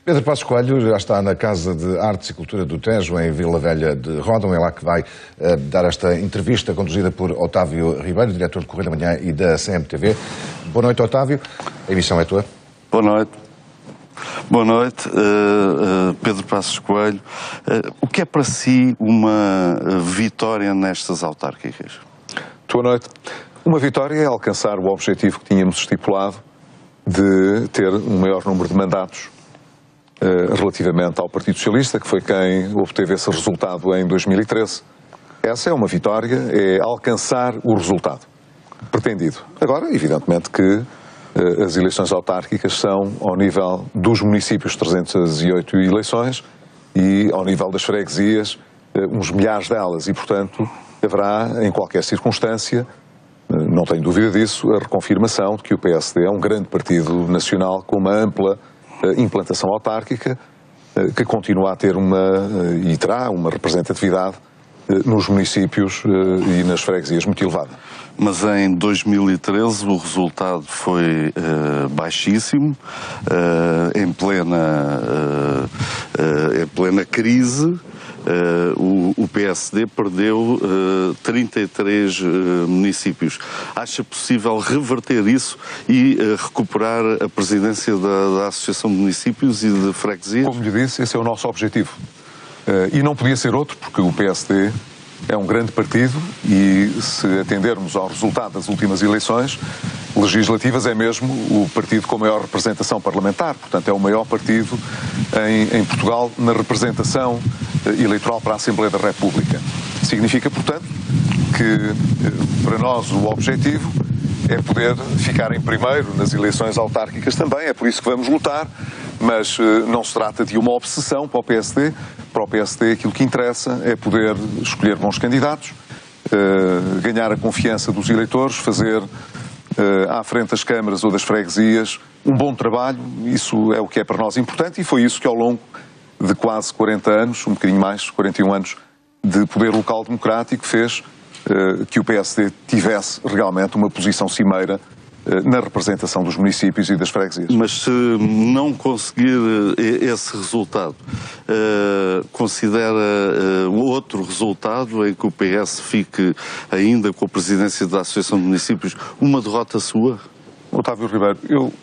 Pedro Passos Coelho já está na Casa de Artes e Cultura do Tejo, em Vila Velha de Ródão. É lá que vai dar esta entrevista conduzida por Otávio Ribeiro, diretor do Correio da Manhã e da CMTV. Boa noite, Otávio. A emissão é tua. Boa noite. Boa noite, Pedro Passos Coelho. O que é para si uma vitória nestas autárquicas? Boa noite. Uma vitória é alcançar o objetivo que tínhamos estipulado de ter um maior número de mandatos relativamente ao Partido Socialista, que foi quem obteve esse resultado em 2013. Essa é uma vitória, é alcançar o resultado pretendido. Agora, evidentemente que as eleições autárquicas são ao nível dos municípios, 308 eleições, e ao nível das freguesias, uns milhares delas, e portanto haverá em qualquer circunstância, não tenho dúvida disso, a reconfirmação de que o PSD é um grande partido nacional com uma ampla implantação autárquica, que continua a ter e terá uma representatividade nos municípios e nas freguesias muito elevada. Mas em 2013 o resultado foi baixíssimo, em plena crise. O PSD perdeu 33 municípios. Acha possível reverter isso e recuperar a presidência da Associação de Municípios e de Freguesias? Como lhe disse, esse é o nosso objetivo. E não podia ser outro, porque o PSD é um grande partido e, se atendermos ao resultado das últimas eleições legislativas, é mesmo o partido com maior representação parlamentar. Portanto, é o maior partido em Portugal na representação eleitoral para a Assembleia da República. Significa, portanto, que para nós o objetivo é poder ficar em primeiro nas eleições autárquicas também. É por isso que vamos lutar, mas não se trata de uma obsessão para o PSD. Para o PSD aquilo que interessa é poder escolher bons candidatos, ganhar a confiança dos eleitores, fazer à frente das câmaras ou das freguesias um bom trabalho. Isso é o que é para nós importante e foi isso que ao longo de quase 40 anos, um bocadinho mais, 41 anos, de poder local democrático fez que o PSD tivesse realmente uma posição cimeira na representação dos municípios e das freguesias. Mas se não conseguir esse resultado, considera outro resultado em que o PS fique ainda com a presidência da Associação de Municípios uma derrota sua? Otávio Ribeiro, eu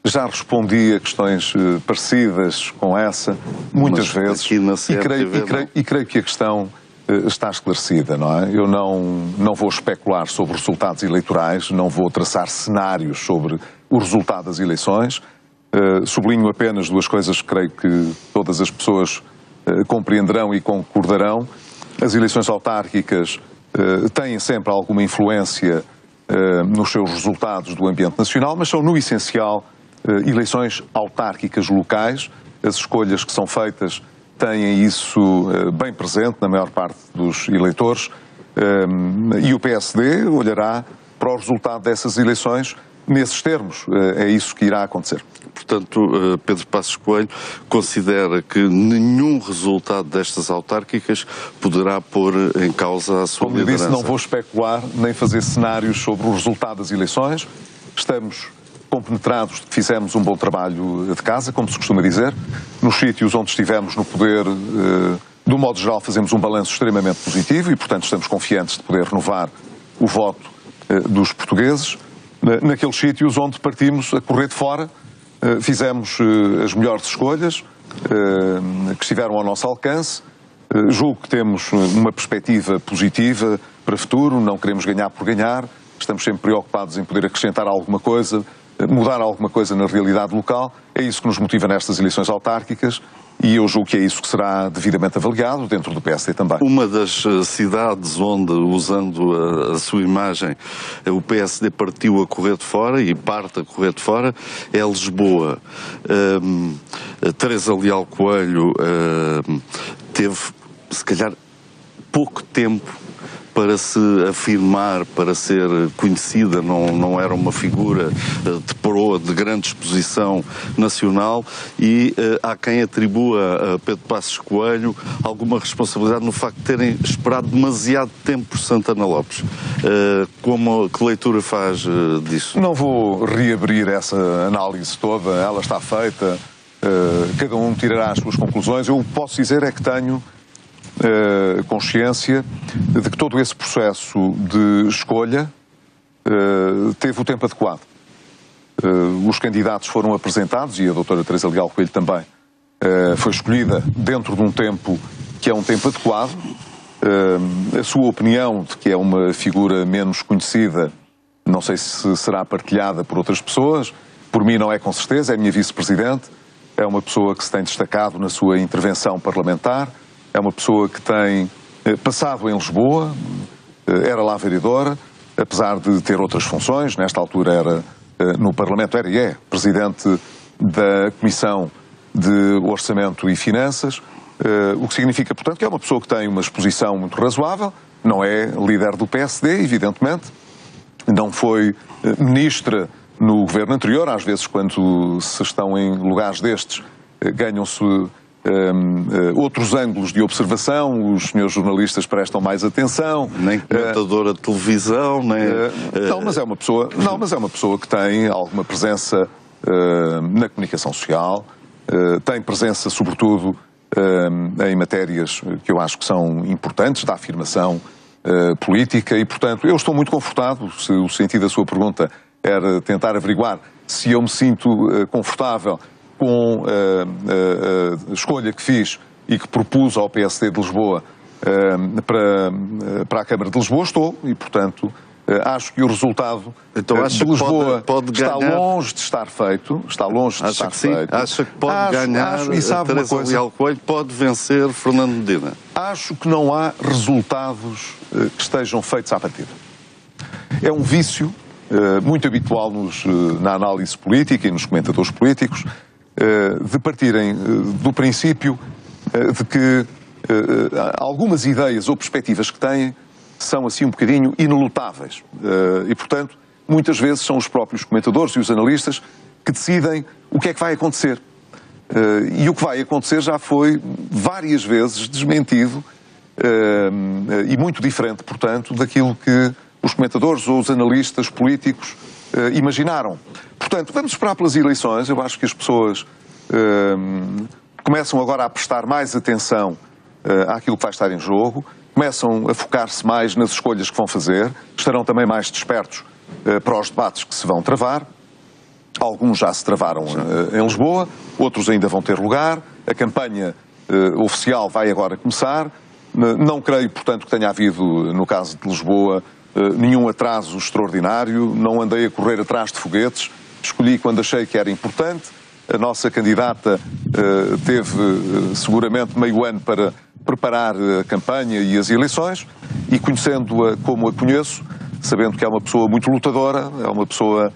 já respondi a questões parecidas com essa muitas vezes e creio que a questão está esclarecida, não é? Eu não vou especular sobre resultados eleitorais, não vou traçar cenários sobre o resultado das eleições. Sublinho apenas duas coisas que creio que todas as pessoas compreenderão e concordarão. As eleições autárquicas têm sempre alguma influência nos seus resultados do ambiente nacional, mas são, no essencial, eleições autárquicas locais. As escolhas que são feitas têm isso bem presente na maior parte dos eleitores e o PSD olhará para o resultado dessas eleições nesses termos. É isso que irá acontecer. Portanto, Pedro Passos Coelho considera que nenhum resultado destas autárquicas poderá pôr em causa a sua liderança? Como disse, não vou especular nem fazer cenários sobre o resultado das eleições. Estamos compenetrados de que fizemos um bom trabalho de casa, como se costuma dizer. Nos sítios onde estivemos no poder, do modo geral, fazemos um balanço extremamente positivo e, portanto, estamos confiantes de poder renovar o voto dos portugueses. Naqueles sítios onde partimos a correr de fora, fizemos as melhores escolhas que estiveram ao nosso alcance. Julgo que temos uma perspectiva positiva para o futuro, não queremos ganhar por ganhar, estamos sempre preocupados em poder acrescentar alguma coisa, mudar alguma coisa na realidade local. É isso que nos motiva nestas eleições autárquicas e eu julgo que é isso que será devidamente avaliado dentro do PSD também. Uma das cidades onde, usando a sua imagem, o PSD partiu a correr de fora e parte a correr de fora é Lisboa. Teresa Leal Coelho teve, se calhar, pouco tempo para se afirmar, para ser conhecida, não era uma figura de proa, de grande exposição nacional e há quem atribua a Pedro Passos Coelho alguma responsabilidade no facto de terem esperado demasiado tempo por Santana Lopes. Que leitura faz disso? Não vou reabrir essa análise toda, ela está feita. cada um tirará as suas conclusões. Eu posso dizer é que tenho consciência de que todo esse processo de escolha teve o tempo adequado. Os candidatos foram apresentados e a doutora Teresa Leal Coelho também foi escolhida dentro de um tempo que é um tempo adequado. A sua opinião de que é uma figura menos conhecida, não sei se será partilhada por outras pessoas. Por mim não é, com certeza, é a minha vice-presidente. É uma pessoa que se tem destacado na sua intervenção parlamentar. É uma pessoa que tem passado em Lisboa, era lá vereadora, apesar de ter outras funções. Nesta altura era, no Parlamento, era e é presidente da Comissão de Orçamento e Finanças, o que significa, portanto, que é uma pessoa que tem uma exposição muito razoável. Não é líder do PSD, evidentemente. Não foi ministra no governo anterior. Às vezes, quando se estão em lugares destes, ganham-se outros ângulos de observação, os senhores jornalistas prestam mais atenção. Nem comentadora de televisão, nem... mas é uma pessoa que tem alguma presença na comunicação social, tem presença, sobretudo, em matérias que eu acho que são importantes, da afirmação política, e, portanto, eu estou muito confortado. Se o sentido da sua pergunta era tentar averiguar se eu me sinto confortável com a escolha que fiz e que propus ao PSD de Lisboa para a Câmara de Lisboa, estou, e, portanto, acho que o resultado de Lisboa está longe de estar feito. Está longe de estar feito. Acha que pode ganhar, e sabe uma coisa, Leal Coelho pode vencer Fernando Medina? Acho que não há resultados que estejam feitos à partida. É um vício muito habitual na análise política e nos comentadores políticos, de partirem do princípio de que algumas ideias ou perspectivas que têm são assim um bocadinho inelutáveis. E, portanto, muitas vezes são os próprios comentadores e os analistas que decidem o que é que vai acontecer. E o que vai acontecer já foi várias vezes desmentido e muito diferente, portanto, daquilo que os comentadores ou os analistas políticos imaginaram. Portanto, vamos esperar pelas eleições. Eu acho que as pessoas começam agora a prestar mais atenção àquilo que vai estar em jogo, começam a focar-se mais nas escolhas que vão fazer, estarão também mais despertos para os debates que se vão travar. Alguns já se travaram em Lisboa, outros ainda vão ter lugar. A campanha oficial vai agora começar. Não creio, portanto, que tenha havido, no caso de Lisboa, nenhum atraso extraordinário. Não andei a correr atrás de foguetes. Escolhi quando achei que era importante. A nossa candidata teve seguramente meio ano para preparar a campanha e as eleições, e conhecendo-a como a conheço, sabendo que é uma pessoa muito lutadora, é uma pessoa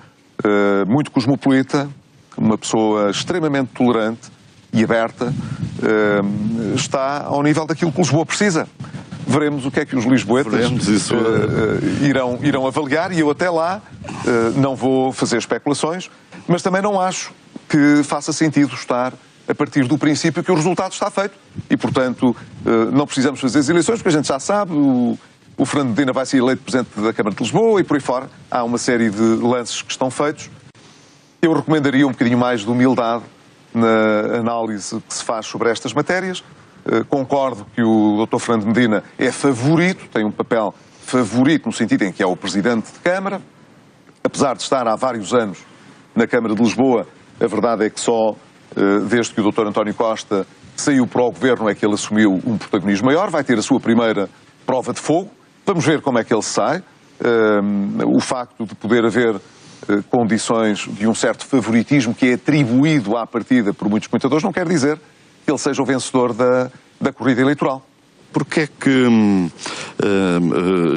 muito cosmopolita, uma pessoa extremamente tolerante e aberta, está ao nível daquilo que Lisboa precisa. Veremos o que é que os lisboetas irão avaliar, e eu até lá não vou fazer especulações, mas também não acho que faça sentido estar a partir do princípio que o resultado está feito. E, portanto, não precisamos fazer as eleições, porque a gente já sabe, o Fernando Medina vai ser eleito Presidente da Câmara de Lisboa e por aí fora. Há uma série de lances que estão feitos. Eu recomendaria um bocadinho mais de humildade na análise que se faz sobre estas matérias. Concordo que o Dr. Fernando Medina é favorito, tem um papel favorito no sentido em que é o Presidente de Câmara. Apesar de estar há vários anos na Câmara de Lisboa, a verdade é que só desde que o Dr. António Costa saiu para o Governo é que ele assumiu um protagonismo maior. Vai ter a sua primeira prova de fogo. Vamos ver como é que ele sai. O facto de poder haver condições de um certo favoritismo que é atribuído à partida por muitos comentadores não quer dizer que ele seja o vencedor da corrida eleitoral. Porquê é que,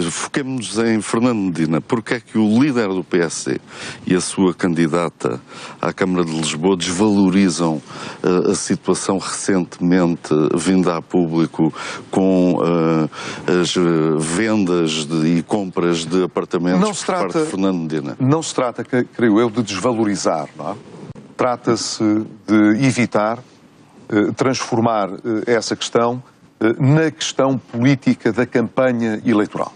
foquemos-nos em Fernando Medina, porquê é que o líder do PSD e a sua candidata à Câmara de Lisboa desvalorizam a situação recentemente vinda a público com as vendas e compras de apartamentos por parte de Fernando Medina? Não se trata, creio eu, de desvalorizar, não é? Trata-se de evitar transformar essa questão na questão política da campanha eleitoral.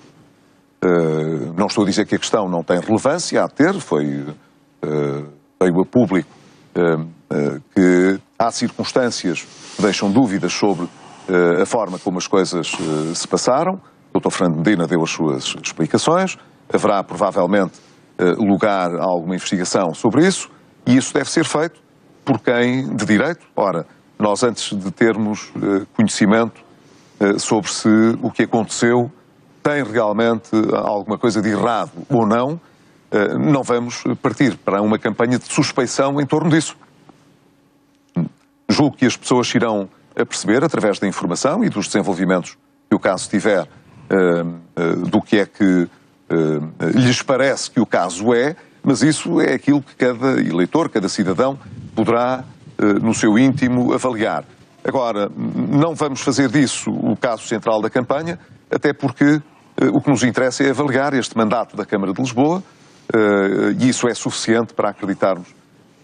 Não estou a dizer que a questão não tem relevância, há de ter, veio a público que há circunstâncias que deixam dúvidas sobre a forma como as coisas se passaram. O Dr. Fernando Medina deu as suas explicações. Haverá, provavelmente, lugar a alguma investigação sobre isso, e isso deve ser feito por quem de direito. Ora, nós, antes de termos conhecimento sobre se o que aconteceu tem realmente alguma coisa de errado ou não, não vamos partir para uma campanha de suspeição em torno disso. Julgo que as pessoas se irão a perceber, através da informação e dos desenvolvimentos que o caso tiver, do que é que lhes parece que o caso é, mas isso é aquilo que cada eleitor, cada cidadão poderá, no seu íntimo, avaliar. Agora, não vamos fazer disso o caso central da campanha, até porque o que nos interessa é avaliar este mandato da Câmara de Lisboa, e isso é suficiente para acreditarmos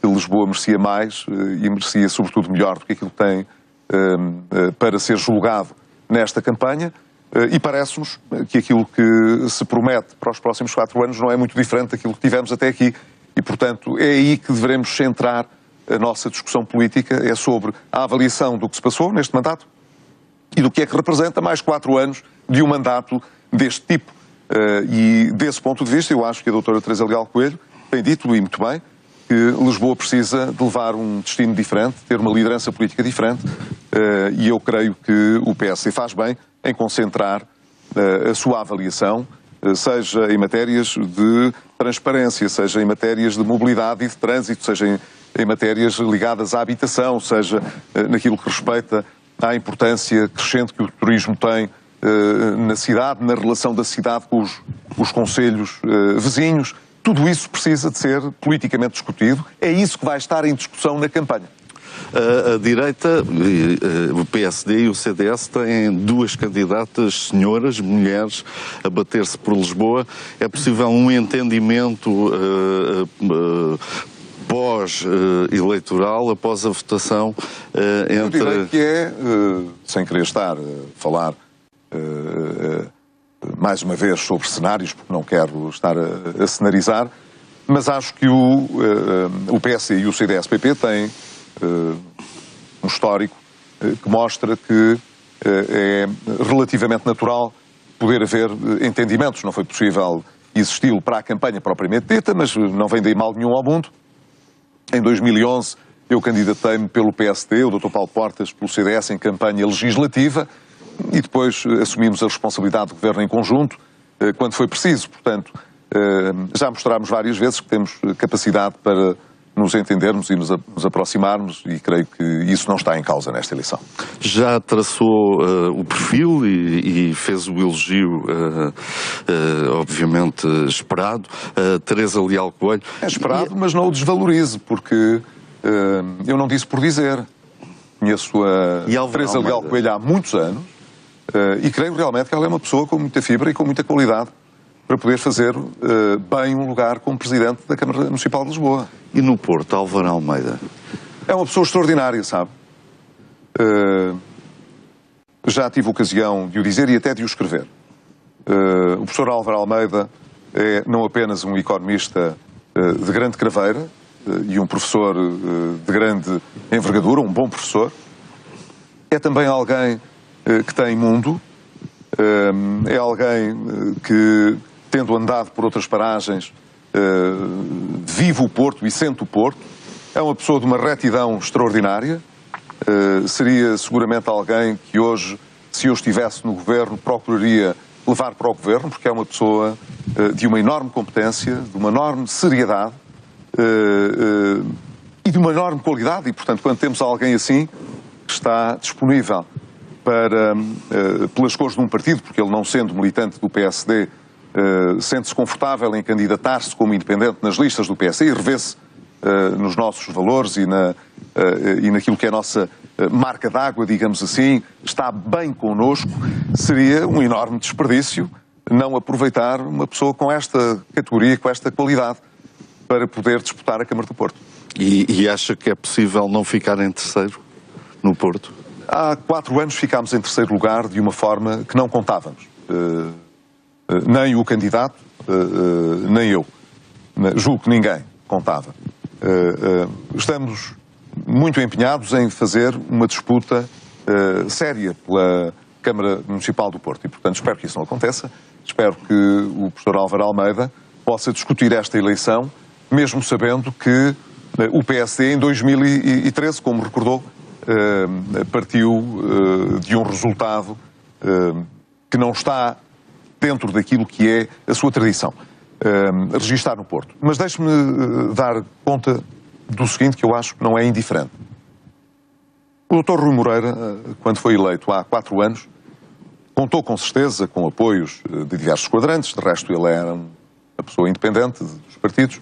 que Lisboa merecia mais e merecia, sobretudo, melhor do que aquilo que tem para ser julgado nesta campanha. E parece-nos que aquilo que se promete para os próximos 4 anos não é muito diferente daquilo que tivemos até aqui. E, portanto, é aí que devemos centrar a nossa discussão política, é sobre a avaliação do que se passou neste mandato e do que é que representa mais 4 anos de um mandato deste tipo. E, desse ponto de vista, eu acho que a doutora Teresa Leal Coelho tem dito, e muito bem, que Lisboa precisa de levar um destino diferente, ter uma liderança política diferente, e eu creio que o PSD faz bem em concentrar a sua avaliação, seja em matérias de transparência, seja em matérias de mobilidade e de trânsito, seja em matérias ligadas à habitação, seja naquilo que respeita à importância crescente que o turismo tem na cidade, na relação da cidade com os concelhos vizinhos. Tudo isso precisa de ser politicamente discutido. É isso que vai estar em discussão na campanha. A direita, o PSD e o CDS têm 2 candidatas, senhoras, mulheres, a bater-se por Lisboa. É possível um entendimento pós-eleitoral, após a votação entre... Eu diria que é, sem querer estar a falar mais uma vez sobre cenários, porque não quero estar a cenarizar, mas acho que o PS e o CDS-PP têm um histórico que mostra que é relativamente natural poder haver entendimentos. Não foi possível existi-lo para a campanha propriamente dita, mas não vem daí mal nenhum ao mundo. Em 2011 eu candidatei-me pelo PSD, o Dr. Paulo Portas pelo CDS em campanha legislativa, e depois assumimos a responsabilidade do governo em conjunto quando foi preciso. Portanto, já mostrámos várias vezes que temos capacidade para nos entendermos e nos aproximarmos, e creio que isso não está em causa nesta eleição. Já traçou o perfil e fez o elogio, obviamente, esperado. Teresa Leal Coelho. É esperado, mas não o desvalorize, porque eu não disse por dizer. Conheço a Teresa Leal Coelho há muitos anos e creio realmente que ela é uma pessoa com muita fibra e com muita qualidade para poder fazer bem um lugar como Presidente da Câmara Municipal de Lisboa. E no Porto, Álvaro Almeida? É uma pessoa extraordinária, sabe? Já tive ocasião de o dizer e até de o escrever. O professor Álvaro Almeida é não apenas um economista de grande craveira e um professor de grande envergadura, um bom professor, é também alguém que tem mundo, é alguém que, tendo andado por outras paragens, vive o Porto e sente o Porto, é uma pessoa de uma retidão extraordinária, seria seguramente alguém que hoje, se eu estivesse no governo, procuraria levar para o governo, porque é uma pessoa de uma enorme competência, de uma enorme seriedade e de uma enorme qualidade, e portanto quando temos alguém assim que está disponível para, pelas cores de um partido, porque ele, não sendo militante do PSD, sente-se confortável em candidatar-se como independente nas listas do PSD e revê-se nos nossos valores e naquilo que é a nossa marca d'água, digamos assim, está bem connosco. Seria um enorme desperdício não aproveitar uma pessoa com esta categoria, com esta qualidade, para poder disputar a Câmara do Porto. E acha que é possível não ficar em terceiro no Porto? Há 4 anos ficámos em terceiro lugar de uma forma que não contávamos. Nem o candidato, nem eu. Julgo que ninguém contava. Estamos muito empenhados em fazer uma disputa séria pela Câmara Municipal do Porto. E, portanto, espero que isso não aconteça. Espero que o professor Álvaro Almeida possa discutir esta eleição, mesmo sabendo que o PSD, em 2013, como recordou, partiu de um resultado que não está dentro daquilo que é a sua tradição, registar no Porto. Mas deixe-me dar conta do seguinte, que eu acho que não é indiferente. O Dr. Rui Moreira, quando foi eleito há 4 anos, contou com certeza com apoios de diversos quadrantes, de resto ele era uma pessoa independente dos partidos,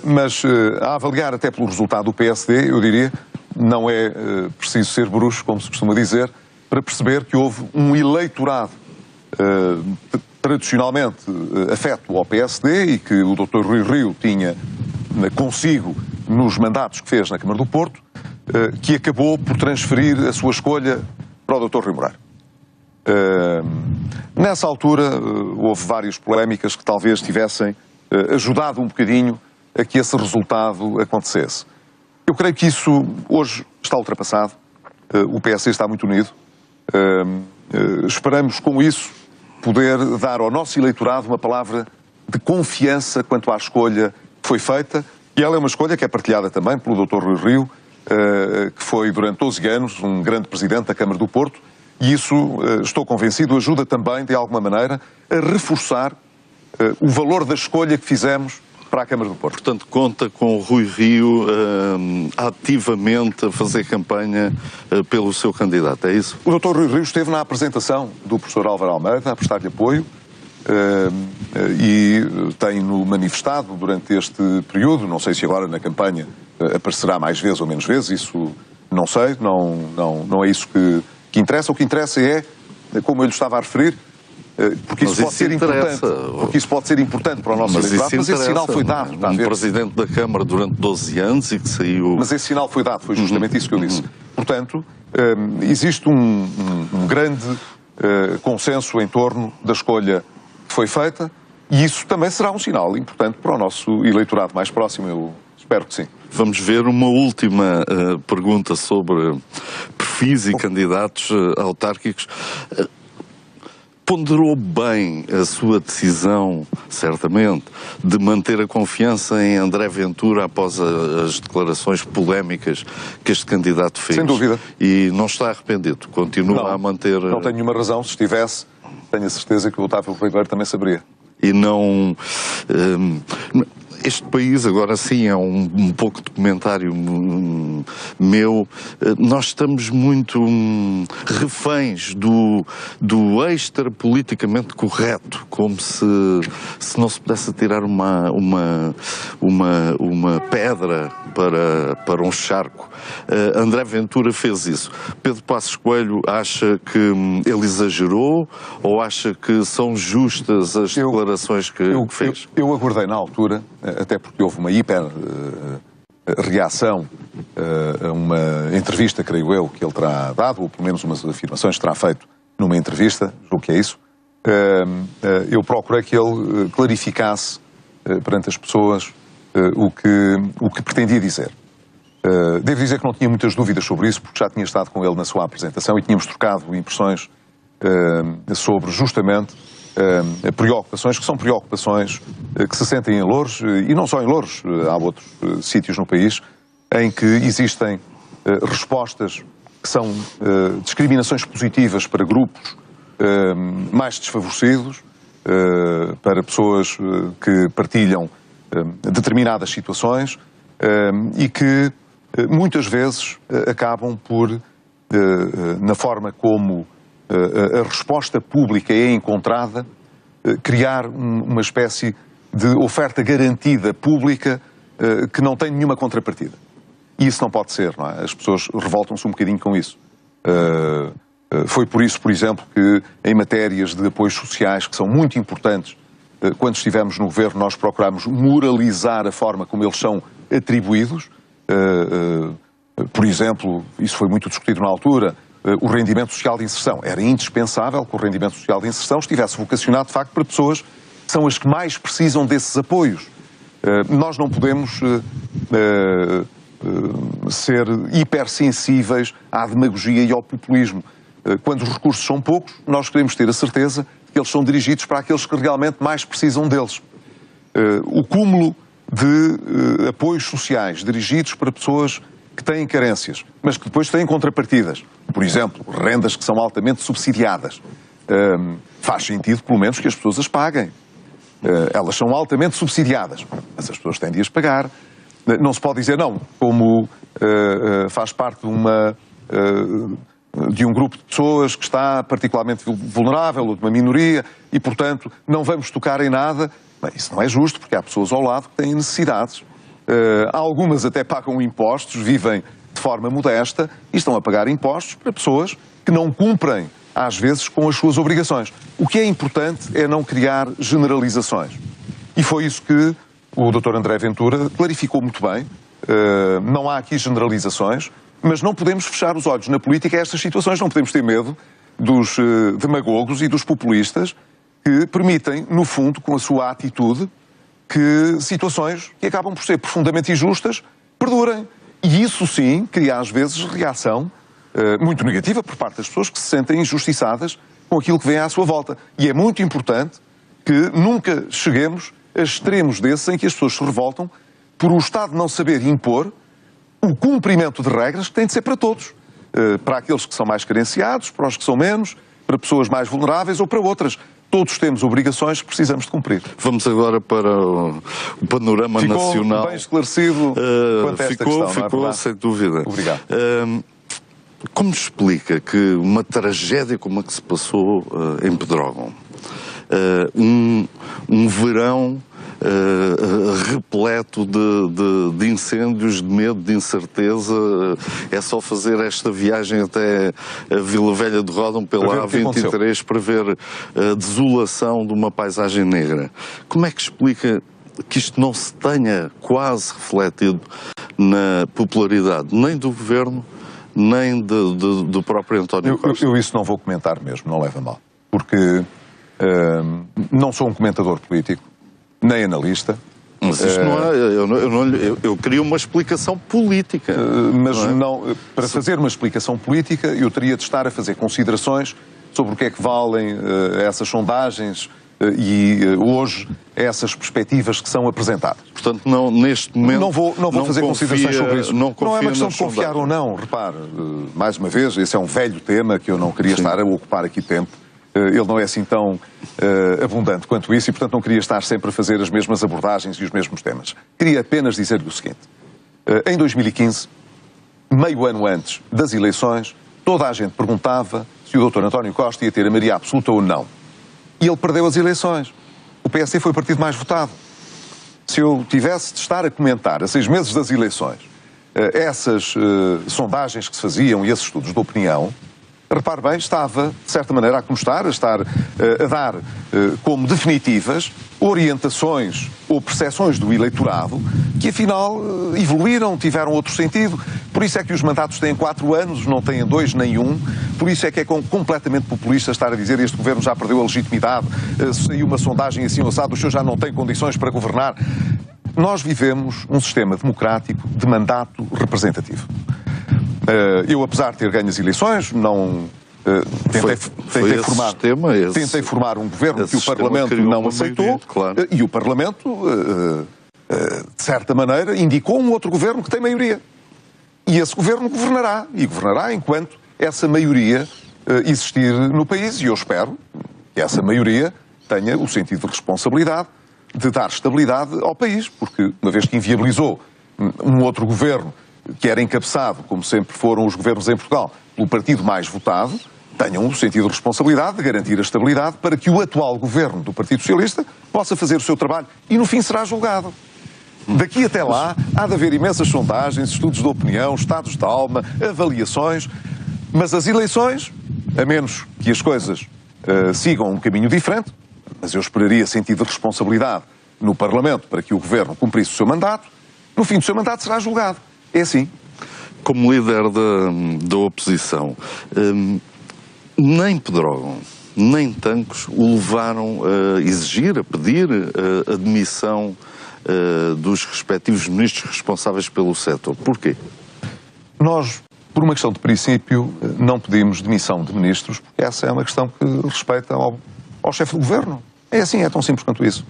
mas a avaliar até pelo resultado do PSD, eu diria, não é preciso ser bruxo, como se costuma dizer, para perceber que houve um eleitorado tradicionalmente afeto ao PSD e que o Dr. Rui Rio tinha consigo nos mandatos que fez na Câmara do Porto, que acabou por transferir a sua escolha para o Dr. Rui Moreira. Nessa altura houve várias polémicas que talvez tivessem ajudado um bocadinho a que esse resultado acontecesse. Eu creio que isso hoje está ultrapassado, o PSD está muito unido, esperamos com isso poder dar ao nosso eleitorado uma palavra de confiança quanto à escolha que foi feita, e ela é uma escolha que é partilhada também pelo Dr. Rui Rio, que foi durante 12 anos um grande presidente da Câmara do Porto, e isso, estou convencido, ajuda também, de alguma maneira, a reforçar o valor da escolha que fizemos para a Câmara do Porto. Portanto, conta com o Rui Rio ativamente a fazer campanha pelo seu candidato, é isso? O Dr. Rui Rio esteve na apresentação do professor Álvaro Almeida a prestar-lhe apoio e tem-no manifestado durante este período. Não sei se agora na campanha aparecerá mais vezes ou menos vezes, isso não sei, não é isso que interessa. O que interessa é, como eu lhe estava a referir, porque isso pode ser importante, para o nosso eleitorado, mas esse sinal foi dado. Um presidente da Câmara durante 12 anos e que saiu... Mas esse sinal foi dado, foi justamente isso que eu disse. Portanto, existe um grande consenso em torno da escolha que foi feita, e isso também será um sinal importante para o nosso eleitorado mais próximo, eu espero que sim. Vamos ver uma última pergunta sobre perfis e candidatos autárquicos. Ponderou bem a sua decisão, certamente, de manter a confiança em André Ventura após as declarações polémicas que este candidato fez? Sem dúvida. E não está arrependido? Continua a manter... Não tenho nenhuma razão. Se estivesse, tenho a certeza que o Otávio Ribeiro também saberia. E não... Este país, agora sim, é um pouco de comentário meu, nós estamos muito reféns do extra politicamente correto, como se não se pudesse tirar uma pedra para um charco. André Ventura fez isso. Pedro Passos Coelho acha que ele exagerou ou acha que são justas as declarações que fez? Eu aguardei na altura, até porque houve uma reação a uma entrevista, creio eu, que ele terá dado, ou pelo menos umas afirmações que terá feito numa entrevista, julgo que é isso. Eu procurei que ele clarificasse perante as pessoas o que pretendia dizer. Devo dizer que não tinha muitas dúvidas sobre isso, porque já tinha estado com ele na sua apresentação e tínhamos trocado impressões sobre justamente preocupações que são preocupações que se sentem em Loures, e não só em Loures, há outros sítios no país em que existem respostas que são discriminações positivas para grupos mais desfavorecidos, para pessoas que partilham determinadas situações e que muitas vezes acabam por, na forma como a resposta pública é encontrada, criar uma espécie de oferta garantida pública que não tem nenhuma contrapartida. E isso não pode ser, não é? As pessoas revoltam-se um bocadinho com isso. Foi por isso, por exemplo, que em matérias de apoios sociais, que são muito importantes, quando estivemos no governo, nós procurámos moralizar a forma como eles são atribuídos. Por exemplo, isso foi muito discutido na altura, o rendimento social de inserção. Era indispensável que o rendimento social de inserção estivesse vocacionado, de facto, para pessoas que são as que mais precisam desses apoios. Nós não podemos ser hipersensíveis à demagogia e ao populismo. Quando os recursos são poucos, nós queremos ter a certeza que eles são dirigidos para aqueles que realmente mais precisam deles. O cúmulo de apoios sociais dirigidos para pessoas que têm carências, mas que depois têm contrapartidas. Por exemplo, rendas que são altamente subsidiadas. Faz sentido, pelo menos, que as pessoas as paguem. Elas são altamente subsidiadas, mas as pessoas têm de as pagar. Não se pode dizer não, como faz parte de um grupo de pessoas que está particularmente vulnerável ou de uma minoria e, portanto, não vamos tocar em nada. Bem, isso não é justo, porque há pessoas ao lado que têm necessidades. Algumas até pagam impostos, vivem de forma modesta e estão a pagar impostos para pessoas que não cumprem, às vezes, com as suas obrigações. O que é importante é não criar generalizações. E foi isso que o Dr. André Ventura clarificou muito bem. Não há aqui generalizações, mas não podemos fechar os olhos na política a estas situações. Não podemos ter medo dos demagogos e dos populistas que permitem, no fundo, com a sua atitude, que situações que acabam por ser profundamente injustas perdurem. E isso sim cria às vezes reação muito negativa por parte das pessoas que se sentem injustiçadas com aquilo que vem à sua volta. E é muito importante que nunca cheguemos a extremos desses em que as pessoas se revoltam por o Estado não saber impor o cumprimento de regras que tem de ser para todos. Para aqueles que são mais carenciados, para os que são menos, para pessoas mais vulneráveis ou para outras. Todos temos obrigações que precisamos de cumprir. Vamos agora para o panorama nacional. Ficou bem esclarecido quanto a esta questão, Ficou, sem dúvida. Obrigado. Como explica que uma tragédia como a que se passou em Pedrógão, um verão repleto de incêndios, de medo, de incerteza, é só fazer esta viagem até a Vila Velha de Ródão pela A23 para ver a desolação de uma paisagem negra. Como é que explica que isto não se tenha quase refletido na popularidade nem do Governo, nem do próprio António Costa? Eu isso não vou comentar mesmo, não leva mal. Porque não sou um comentador político, nem analista. Mas isto não é. Eu queria uma explicação política. Mas não, para fazer uma explicação política, eu teria de estar a fazer considerações sobre o que é que valem essas sondagens e hoje essas perspectivas que são apresentadas. Portanto, neste momento. Não vou fazer considerações sobre isso. Não é uma questão de confiar ou não. Repare, mais uma vez, esse é um velho tema que eu não queria estar a ocupar aqui tempo. Ele não é assim tão abundante quanto isso e, portanto, não queria estar sempre a fazer as mesmas abordagens e os mesmos temas. Queria apenas dizer-lhe o seguinte. Em 2015, meio ano antes das eleições, toda a gente perguntava se o Dr. António Costa ia ter a maioria absoluta ou não. E ele perdeu as eleições. O PSD foi o partido mais votado. Se eu tivesse de estar a comentar, a 6 meses das eleições, essas sondagens que se faziam e esses estudos de opinião, repare bem, estava, de certa maneira, a constar, a estar a dar como definitivas orientações ou percepções do eleitorado que, afinal, evoluíram, tiveram outro sentido. Por isso é que os mandatos têm 4 anos, não têm 2 nem 1. Por isso é que é completamente populista estar a dizer este governo já perdeu a legitimidade, saiu uma sondagem assim assado, o senhor já não tem condições para governar. Nós vivemos um sistema democrático de mandato representativo. Eu, apesar de ter ganho as eleições, não tentei formar um governo que o Parlamento não aceitou, claro. E o Parlamento, de certa maneira, indicou um outro governo que tem maioria. E esse governo governará, e governará enquanto essa maioria existir no país, e eu espero que essa maioria tenha o sentido de responsabilidade de dar estabilidade ao país, porque uma vez que inviabilizou um outro governo que era encabeçado, como sempre foram os governos em Portugal, pelo partido mais votado, tenham o sentido de responsabilidade de garantir a estabilidade para que o atual governo do Partido Socialista possa fazer o seu trabalho e no fim será julgado. Daqui até lá há de haver imensas sondagens, estudos de opinião, estados de alma, avaliações, mas as eleições, a menos que as coisas sigam um caminho diferente, mas eu esperaria sentido de responsabilidade no Parlamento para que o governo cumprisse o seu mandato, no fim do seu mandato será julgado. É assim. Como líder da oposição, nem Pedrógão, nem Tancos o levaram a exigir, a pedir a demissão dos respectivos ministros responsáveis pelo setor. Porquê? Nós, por uma questão de princípio, não pedimos demissão de ministros, porque essa é uma questão que respeita ao chefe do governo. É assim, é tão simples quanto isso.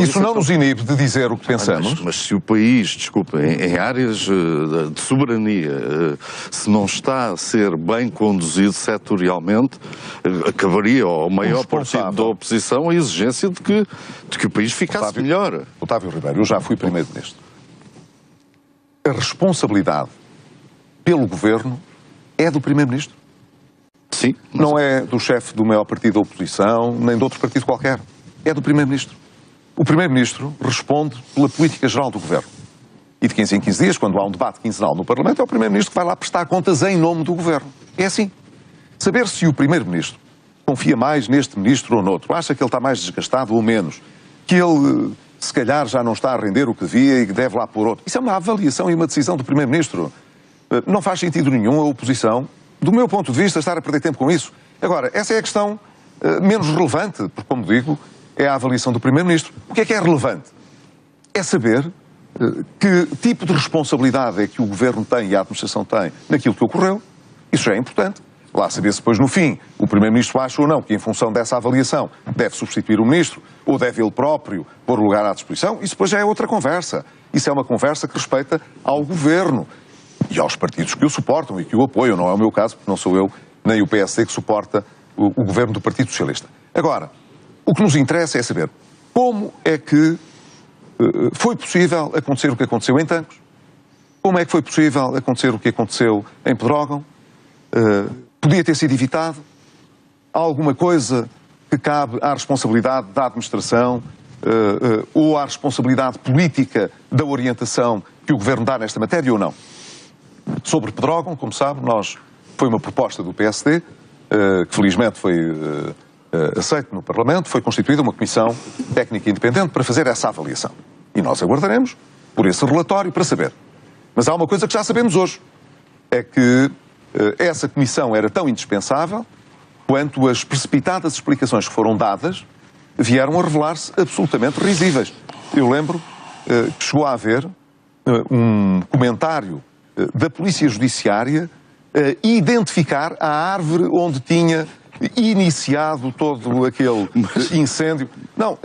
Isso não nos inibe de dizer o que pensamos. Mas se o país, desculpa, em áreas de soberania, se não está a ser bem conduzido setorialmente, acabaria ao maior partido da oposição a exigência de que o país ficasse melhor. Otávio Ribeiro, eu já fui primeiro-ministro. A responsabilidade pelo governo é do primeiro-ministro. Sim. Não é do chefe do maior partido da oposição, nem de outro partido qualquer. É do primeiro-ministro. O primeiro-ministro responde pela política geral do governo. E de 15 em 15 dias, quando há um debate quinzenal no Parlamento, é o primeiro-ministro que vai lá prestar contas em nome do governo. É assim. Saber se o primeiro-ministro confia mais neste ministro ou noutro, acha que ele está mais desgastado ou menos, que ele, se calhar, já não está a render o que devia e que deve lá pôr outro. Isso é uma avaliação e uma decisão do primeiro-ministro. Não faz sentido nenhum a oposição, do meu ponto de vista, estar a perder tempo com isso. Agora, essa é a questão menos relevante, porque, como digo, é a avaliação do primeiro-ministro. O que é relevante? É saber que tipo de responsabilidade é que o governo tem e a administração tem naquilo que ocorreu. Isso já é importante. Lá saber se depois, no fim, o primeiro-ministro acha ou não que, em função dessa avaliação, deve substituir o ministro ou deve ele próprio pôr o lugar à disposição. Isso depois já é outra conversa. Isso é uma conversa que respeita ao governo e aos partidos que o suportam e que o apoiam. Não é o meu caso, porque não sou eu nem o PSD que suporta o governo do Partido Socialista. Agora, o que nos interessa é saber como é que foi possível acontecer o que aconteceu em Tancos, como é que foi possível acontecer o que aconteceu em Pedrógão, podia ter sido evitado, há alguma coisa que cabe à responsabilidade da administração ou à responsabilidade política da orientação que o Governo dá nesta matéria ou não. Sobre Pedrógão, como sabe, foi uma proposta do PSD, que felizmente foi aceito no Parlamento, foi constituída uma comissão técnica independente para fazer essa avaliação. E nós aguardaremos por esse relatório para saber. Mas há uma coisa que já sabemos hoje, é que essa comissão era tão indispensável quanto as precipitadas explicações que foram dadas vieram a revelar-se absolutamente risíveis. Eu lembro que chegou a haver um comentário da Polícia Judiciária a identificar a árvore onde tinha iniciado todo aquele incêndio. Não,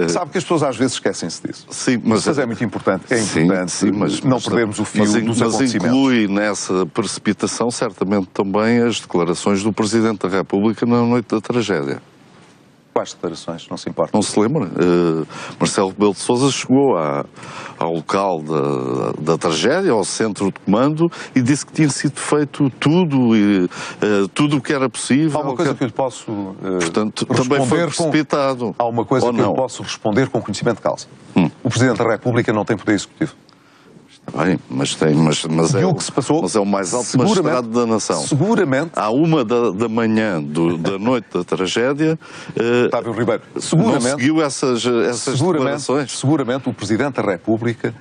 sabe que as pessoas às vezes esquecem-se disso. Sim, mas é muito importante. É importante não perdermos o fio dos acontecimentos. Mas inclui nessa precipitação certamente também as declarações do Presidente da República na noite da tragédia. Quais declarações? Não se importa. Não se lembra? Marcelo Rebelo de Sousa chegou ao local da tragédia, ao centro de comando, e disse que tinha sido feito tudo o que era possível. Há uma coisa que eu lhe posso portanto, também foi precipitado. Há uma coisa que eu posso responder com conhecimento de causa. O Presidente da República não tem poder executivo. Bem, mas é o que se passou, mas é o mais alto magistrado da nação. Seguramente. À 1 da manhã da noite da tragédia, Otávio Ribeiro, seguramente, não seguiu essas declarações. Seguramente o Presidente da República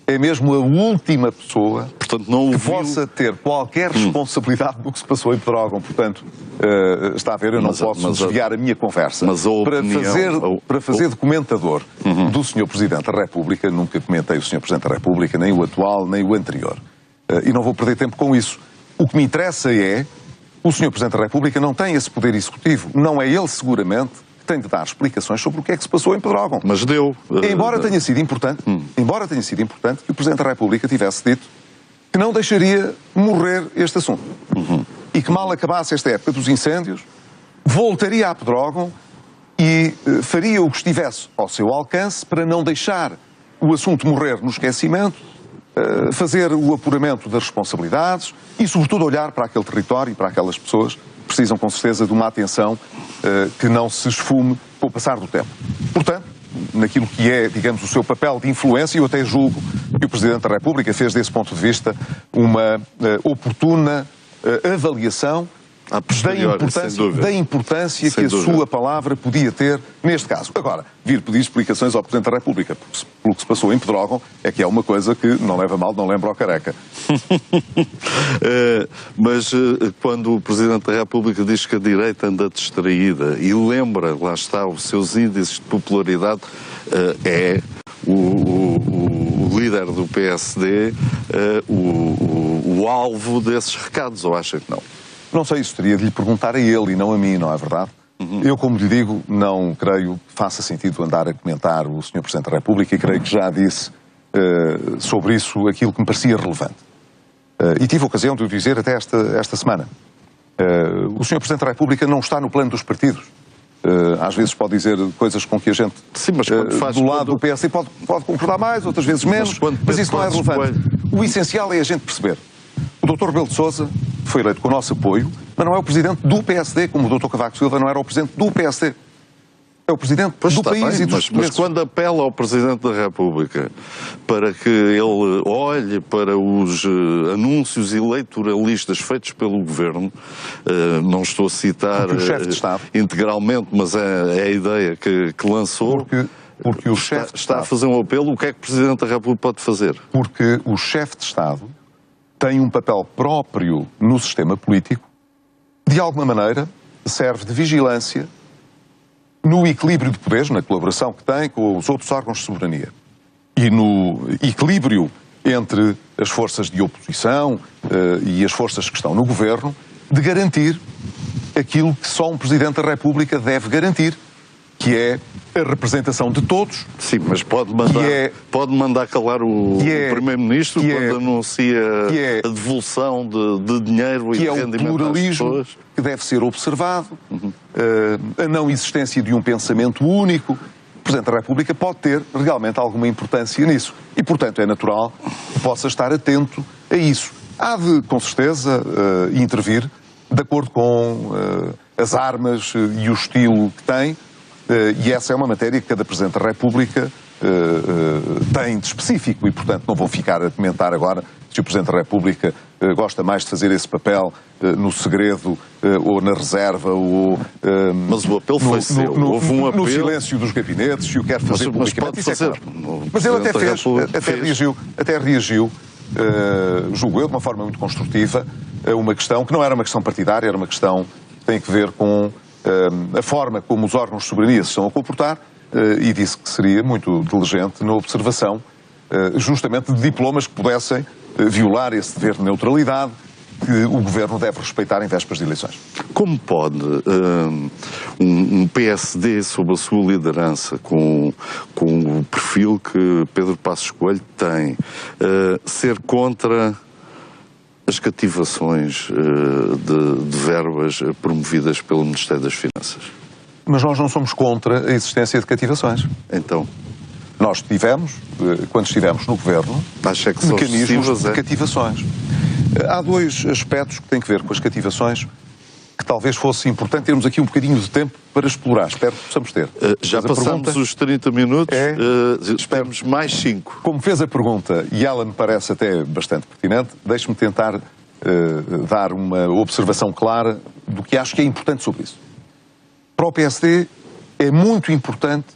é mesmo a última pessoa, portanto, não que possa ter qualquer responsabilidade do que se passou em Pedrógão. Portanto, está a ver, eu não posso desviar a minha conversa. Mas a opinião, para fazer de comentador do Sr. Presidente da República, nunca comentei o Sr. Presidente da República, nem o atual, nem o anterior. E não vou perder tempo com isso. O que me interessa é, o Sr. Presidente da República não tem esse poder executivo. Não é ele, seguramente, tem de dar explicações sobre o que é que se passou em Pedrógão. Mas deu. Embora tenha sido importante que o Presidente da República tivesse dito que não deixaria morrer este assunto. E que mal acabasse esta época dos incêndios, voltaria a Pedrógão e faria o que estivesse ao seu alcance para não deixar o assunto morrer no esquecimento, fazer o apuramento das responsabilidades e, sobretudo, olhar para aquele território e para aquelas pessoas que precisam, com certeza, de uma atenção que não se esfume com o passar do tempo. Portanto, naquilo que é, digamos, o seu papel de influência, eu até julgo que o Presidente da República fez, desse ponto de vista, uma oportuna avaliação da importância que a sua palavra podia ter neste caso. Agora, vir pedir explicações ao Presidente da República pelo que se passou em Pedrógão é que é uma coisa que não leva mal, não lembra ao careca. Mas quando o Presidente da República diz que a direita anda distraída e lembra, lá está, os seus índices de popularidade, é o líder do PSD o alvo desses recados, ou acha que não? Não sei, isso teria de lhe perguntar a ele e não a mim, não é verdade? Eu, como lhe digo, não creio que faça sentido andar a comentar o Sr. Presidente da República e creio que já disse sobre isso aquilo que me parecia relevante. E tive a ocasião de o dizer até esta semana. O Sr. Presidente da República não está no plano dos partidos. Às vezes pode dizer coisas com que a gente, sim, mas do lado do PSD, pode concordar mais, outras vezes menos, mas isso não é relevante. O essencial é a gente perceber. O Dr. Rebelo de Sousa foi eleito com o nosso apoio, mas não é o Presidente do PSD, como o Dr. Cavaco Silva não era o Presidente do PSD. É o Presidente do país bem, e dos mas quando apela ao Presidente da República para que ele olhe para os anúncios eleitoralistas feitos pelo Governo, não estou a citar o chefe de Estado, integralmente, mas é a ideia que lançou, porque o chefe está a fazer um apelo, o que é que o Presidente da República pode fazer? Porque o chefe de Estado tem um papel próprio no sistema político, de alguma maneira serve de vigilância no equilíbrio de poderes, na colaboração que tem com os outros órgãos de soberania e no equilíbrio entre as forças de oposição e as forças que estão no governo, de garantir aquilo que só um Presidente da República deve garantir, que é a representação de todos. Sim, mas pode mandar calar o Primeiro-Ministro quando anuncia a devolução de dinheiro e de rendimento às pessoas. Que é o pluralismo que deve ser observado, a não existência de um pensamento único. O Presidente da República pode ter realmente alguma importância nisso. E, portanto, é natural que possa estar atento a isso. Há de, com certeza, intervir de acordo com as armas e o estilo que tem. E essa é uma matéria que cada Presidente da República tem de específico e, portanto, não vou ficar a comentar agora se o Presidente da República gosta mais de fazer esse papel no segredo ou na reserva ou mas o apelo foi seu. Houve um apelo... no silêncio dos gabinetes, se o quer fazer publicamente. Mas pode fazer. Mas ele até fez, até reagiu, julgo eu, de uma forma muito construtiva, a uma questão que não era uma questão partidária, era uma questão que tem a ver com a forma como os órgãos de soberania se estão a comportar, e disse que seria muito diligente na observação justamente de diplomas que pudessem violar esse dever de neutralidade que o Governo deve respeitar em vésperas de eleições. Como pode um PSD, sob a sua liderança, com o perfil que Pedro Passos Coelho tem, ser contra as cativações de verbas promovidas pelo Ministério das Finanças? Mas nós não somos contra a existência de cativações. Então? Nós tivemos, quando estivemos no Governo, mecanismos de cativações. Há dois aspectos que têm que ver com as cativações que talvez fosse importante termos aqui um bocadinho de tempo para explorar. Espero que possamos ter. Já passamos os 30 minutos, esperamos mais 5. Como fez a pergunta, e ela me parece até bastante pertinente, deixe-me tentar dar uma observação clara do que acho que é importante sobre isso. Para o PSD é muito importante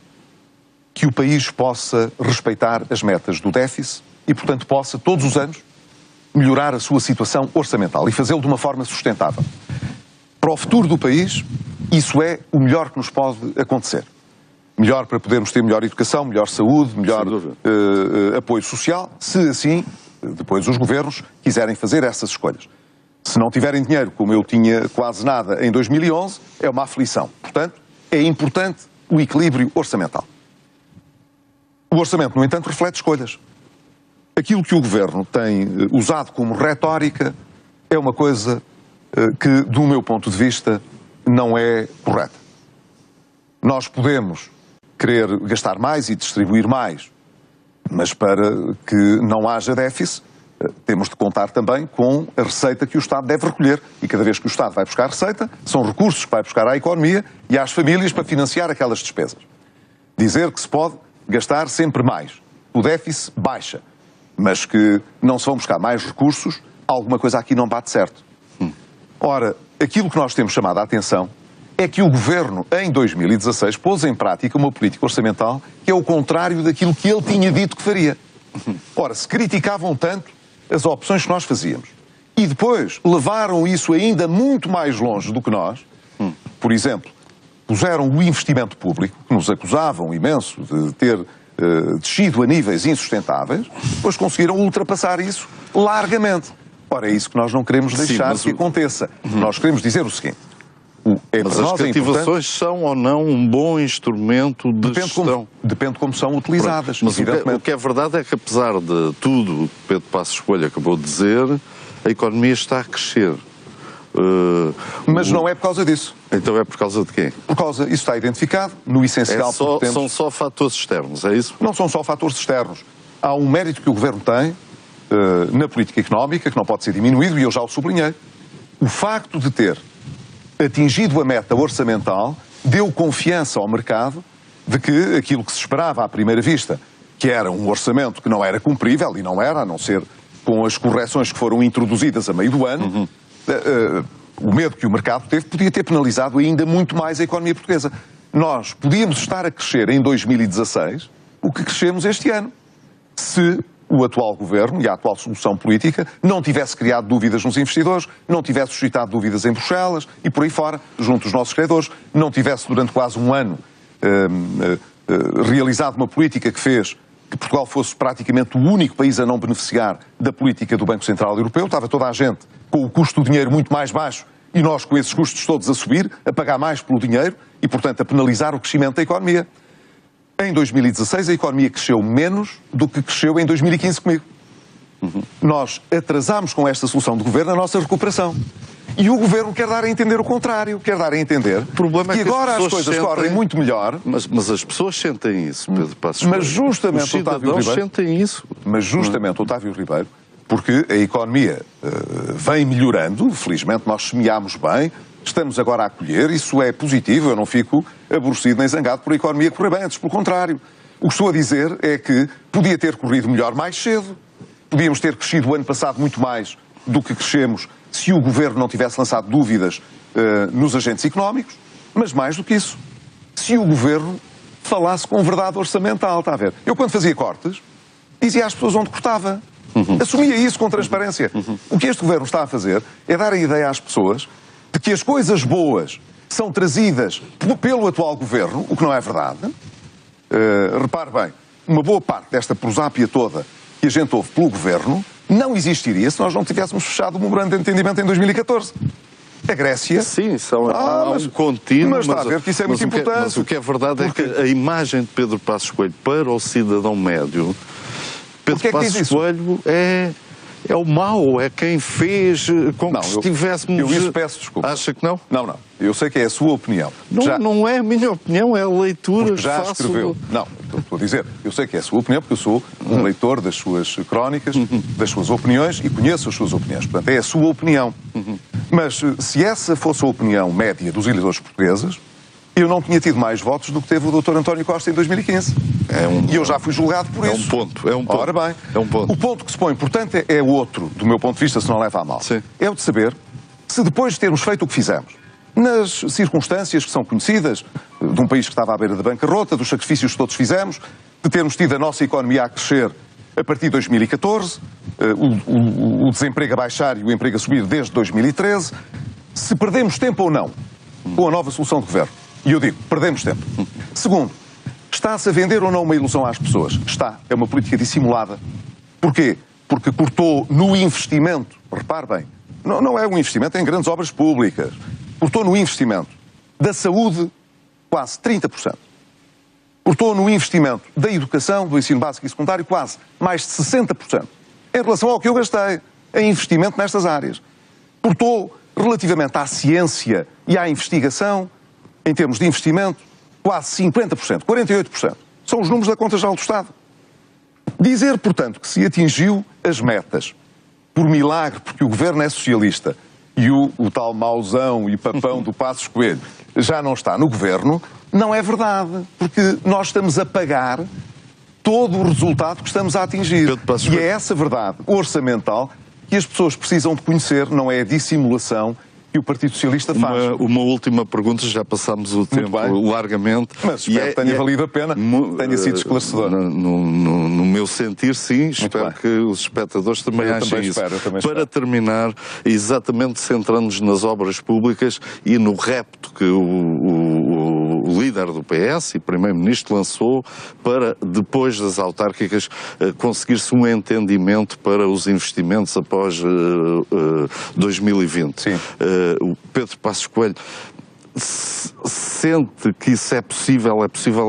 que o país possa respeitar as metas do déficit e, portanto, possa, todos os anos, melhorar a sua situação orçamental e fazê-lo de uma forma sustentável. Para o futuro do país, isso é o melhor que nos pode acontecer. Melhor para podermos ter melhor educação, melhor saúde, melhor apoio social, se assim, depois os governos quiserem fazer essas escolhas. Se não tiverem dinheiro, como eu tinha quase nada em 2011, é uma aflição. Portanto, é importante o equilíbrio orçamental. O orçamento, no entanto, reflete escolhas. Aquilo que o Governo tem usado como retórica é uma coisa que, do meu ponto de vista, não é correta. Nós podemos querer gastar mais e distribuir mais, mas para que não haja déficit, temos de contar também com a receita que o Estado deve recolher. E cada vez que o Estado vai buscar receita, são recursos que vai buscar à economia e às famílias para financiar aquelas despesas. Dizer que se pode gastar sempre mais, o déficit baixa, mas que não se vão buscar mais recursos, alguma coisa aqui não bate certo. Ora, aquilo que nós temos chamado a atenção é que o Governo, em 2016, pôs em prática uma política orçamental que é o contrário daquilo que ele tinha dito que faria. Ora, se criticavam tanto as opções que nós fazíamos e depois levaram isso ainda muito mais longe do que nós, por exemplo, puseram o investimento público, que nos acusavam imenso de ter descido a níveis insustentáveis, depois conseguiram ultrapassar isso largamente. Ora, é isso que nós não queremos deixar que aconteça. Nós queremos dizer o seguinte. Mas as cativações são ou não um bom instrumento de gestão? Depende de como são utilizadas. Mas o que é verdade é que, apesar de tudo o que Pedro Passos Coelho acabou de dizer, a economia está a crescer. Mas não é por causa disso. Então é por causa de quê? Isso está identificado no essencial. São só fatores externos, é isso? Não são só fatores externos. Há um mérito que o Governo tem na política económica, que não pode ser diminuído, e eu já o sublinhei. O facto de ter atingido a meta orçamental deu confiança ao mercado de que aquilo que se esperava à primeira vista, que era um orçamento que não era cumprível, e não era, a não ser com as correções que foram introduzidas a meio do ano, o medo que o mercado teve podia ter penalizado ainda muito mais a economia portuguesa. Nós podíamos estar a crescer em 2016 o que crescemos este ano, se o atual governo e a atual solução política não tivesse criado dúvidas nos investidores, não tivesse suscitado dúvidas em Bruxelas e por aí fora, junto dos nossos credores, não tivesse durante quase um ano realizado uma política que fez que Portugal fosse praticamente o único país a não beneficiar da política do Banco Central Europeu. Estava toda a gente com o custo do dinheiro muito mais baixo e nós com esses custos todos a subir, a pagar mais pelo dinheiro e, portanto, a penalizar o crescimento da economia. Em 2016 a economia cresceu menos do que cresceu em 2015 comigo. Nós atrasámos com esta solução de governo a nossa recuperação. E o governo quer dar a entender o contrário, quer dar a entender que agora as coisas correm muito melhor. Mas as pessoas sentem isso, Pedro Passos Coelho. Mas justamente, Otávio Ribeiro, sentem isso. Mas justamente, Otávio Ribeiro, porque a economia vem melhorando, felizmente nós semeámos bem, estamos agora a colher, isso é positivo, eu não fico aborrecido nem zangado por a economia correr bem, antes pelo contrário. O que estou a dizer é que podia ter corrido melhor mais cedo, podíamos ter crescido o ano passado muito mais do que crescemos se o Governo não tivesse lançado dúvidas nos agentes económicos, mas mais do que isso, se o Governo falasse com verdade orçamental, está a ver? Eu quando fazia cortes, dizia às pessoas onde cortava, assumia isso com transparência. O que este Governo está a fazer é dar a ideia às pessoas de que as coisas boas são trazidas pelo atual Governo, o que não é verdade. Repare bem, uma boa parte desta prosápia toda que a gente ouve pelo Governo não existiria se nós não tivéssemos fechado o memorando de entendimento em 2014. A Grécia... Sim, há um contínuo... Mas está a ver que isso é muito importante. Mas o que é verdade é que a imagem de Pedro Passos Coelho para o cidadão médio... Pedro Passos Coelho é o mau, é quem fez com que estivéssemos... Eu isso peço desculpa. Acha que não? Não. Eu sei que é a sua opinião. Não é a minha opinião, é a leitura que já escreveu. Não, estou a dizer, eu sei que é a sua opinião, porque eu sou um leitor das suas crónicas, das suas opiniões e conheço as suas opiniões. Portanto, é a sua opinião. Mas se essa fosse a opinião média dos eleitores portugueses, eu não tinha tido mais votos do que teve o Dr. António Costa em 2015. E eu já fui julgado por isso. É um ponto. Ora bem, é um ponto. O ponto que se põe, portanto, é outro, do meu ponto de vista, se não leva a mal. Sim. É o de saber se depois de termos feito o que fizemos, nas circunstâncias que são conhecidas, de um país que estava à beira da bancarrota, dos sacrifícios que todos fizemos, de termos tido a nossa economia a crescer a partir de 2014, o desemprego a baixar e o emprego a subir desde 2013, se perdemos tempo ou não com a nova solução de governo. E eu digo, perdemos tempo. Segundo, está-se a vender ou não uma ilusão às pessoas? Está. É uma política dissimulada. Porquê? Porque cortou no investimento, repare bem, não é um investimento em grandes obras públicas, cortou no investimento da saúde quase 30%. Cortou no investimento da educação, do ensino básico e secundário, quase mais de 60%. Em relação ao que eu gastei em investimento nestas áreas. Cortou relativamente à ciência e à investigação, em termos de investimento, quase 50%, 48%. São os números da Conta Geral do Estado. Dizer, portanto, que se atingiu as metas por milagre, porque o governo é socialista e o tal mauzão e papão do Passos Coelho já não está no governo, não é verdade, porque nós estamos a pagar todo o resultado que estamos a atingir. E é essa verdade orçamental que as pessoas precisam de conhecer, não é a dissimulação que o Partido Socialista faz. Uma última pergunta, já passámos o tempo largamente. Mas espero que tenha valido a pena, tenha sido esclarecedor. No meu sentir, sim, espero que os espectadores também achem isso. Para terminar, exatamente centrando-nos nas obras públicas e no repto que o o líder do PS e primeiro-ministro lançou para, depois das autárquicas, conseguir-se um entendimento para os investimentos após 2020. Sim. O Pedro Passos Coelho sente que isso é possível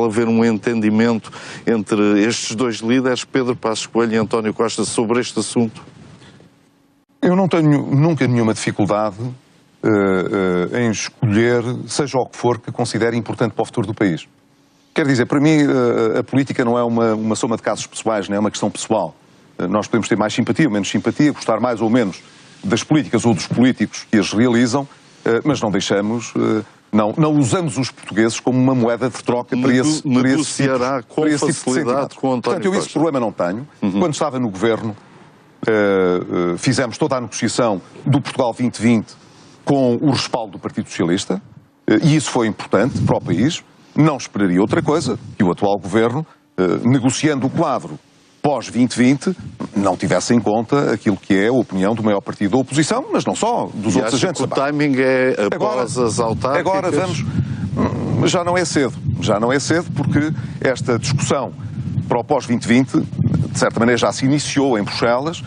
haver um entendimento entre estes dois líderes, Pedro Passos Coelho e António Costa, sobre este assunto? Eu não tenho nunca nenhuma dificuldade em escolher, seja o que for, que considere importante para o futuro do país. Quer dizer, para mim, a política não é uma soma de casos pessoais, não é uma questão pessoal. Nós podemos ter mais simpatia ou menos simpatia, gostar mais ou menos das políticas ou dos políticos que as realizam, mas não deixamos, não usamos os portugueses como uma moeda de troca para esse negociará com facilidade com o António Costa. Portanto, eu esse problema não tenho. Quando estava no governo, fizemos toda a negociação do Portugal 2020 com o respaldo do Partido Socialista, e isso foi importante para o país. Não esperaria outra coisa que o atual governo, negociando o quadro pós-2020, não tivesse em conta aquilo que é a opinião do maior partido da oposição, mas não só, dos outros agentes. O timing é após as autárquicas? Agora vamos... Já não é cedo, porque esta discussão para o pós-2020, de certa maneira, já se iniciou em Bruxelas,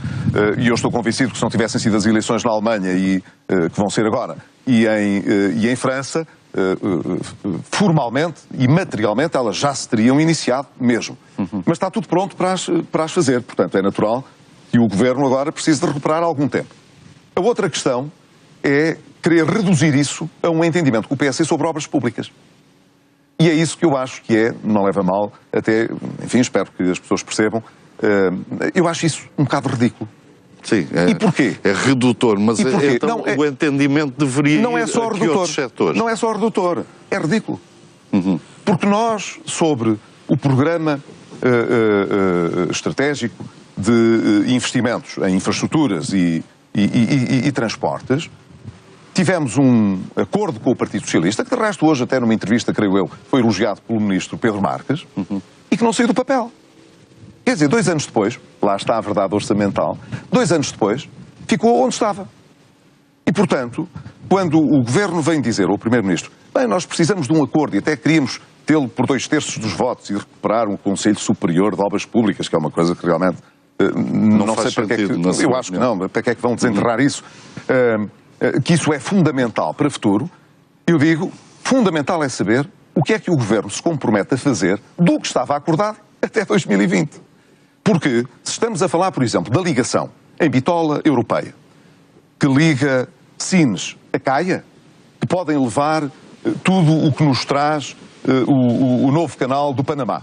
e eu estou convencido que se não tivessem sido as eleições na Alemanha, que vão ser agora, e em França, formalmente e materialmente elas já se teriam iniciado mesmo. Mas está tudo pronto para as fazer. Portanto, é natural que o Governo agora precise de recuperar algum tempo. A outra questão é querer reduzir isso a um entendimento com o PS sobre obras públicas. E é isso que eu acho que não leva a mal, até, enfim, espero que as pessoas percebam, eu acho isso um bocado ridículo. Sim, e porquê? É redutor, mas então o entendimento deveria não é só ir a outros setores. Não é só redutor, é ridículo. Porque nós, sobre o programa estratégico de investimentos em infraestruturas e transportes, tivemos um acordo com o Partido Socialista, que de resto hoje, até numa entrevista, creio eu, foi elogiado pelo Ministro Pedro Marques, e que não saiu do papel. Quer dizer, 2 anos depois, lá está a verdade orçamental, 2 anos depois, ficou onde estava. E, portanto, quando o Governo vem dizer ao Primeiro-Ministro, bem, nós precisamos de um acordo e até queríamos tê-lo por 2/3 dos votos e recuperar um Conselho Superior de Obras Públicas, que é uma coisa que realmente não sei para que é que... Eu acho que não, para que é que vão desenterrar isso? Que isso é fundamental para o futuro. Eu digo, fundamental é saber o que é que o Governo se compromete a fazer do que estava acordado até 2020. Porque se estamos a falar, por exemplo, da ligação em bitola europeia, que liga Sines a Caia, que podem levar tudo o que nos traz o novo canal do Panamá,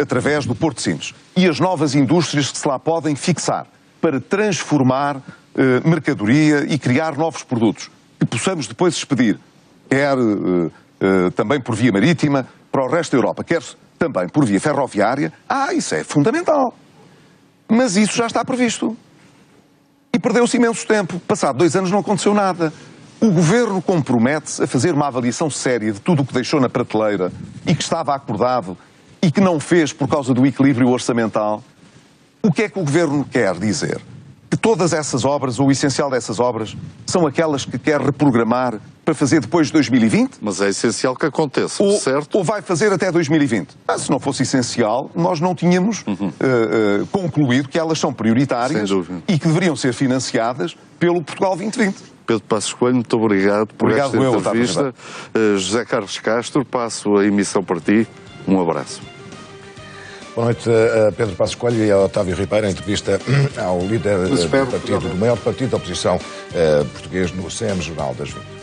através do Porto de Sines, e as novas indústrias que se lá podem fixar para transformar mercadoria e criar novos produtos, que possamos depois expedir, quer também por via marítima, para o resto da Europa, quer também por via ferroviária. Isso é fundamental. Mas isso já está previsto. E perdeu-se imenso tempo. Passado 2 anos não aconteceu nada. O Governo compromete-se a fazer uma avaliação séria de tudo o que deixou na prateleira e que estava acordado e que não fez por causa do equilíbrio orçamental. O que é que o Governo quer dizer? Que todas essas obras, ou o essencial dessas obras, são aquelas que quer reprogramar para fazer depois de 2020? Mas é essencial que aconteça, certo? Ou vai fazer até 2020? Se não fosse essencial, nós não tínhamos concluído que elas são prioritárias e que deveriam ser financiadas pelo Portugal 2020. Pedro Passos Coelho, muito obrigado por esta entrevista. José Carlos Castro, passo a emissão para ti. Um abraço. Boa noite a Pedro Passos Coelho e a Otávio Ribeiro, em entrevista ao líder do maior partido da oposição português no CM Jornal das 20.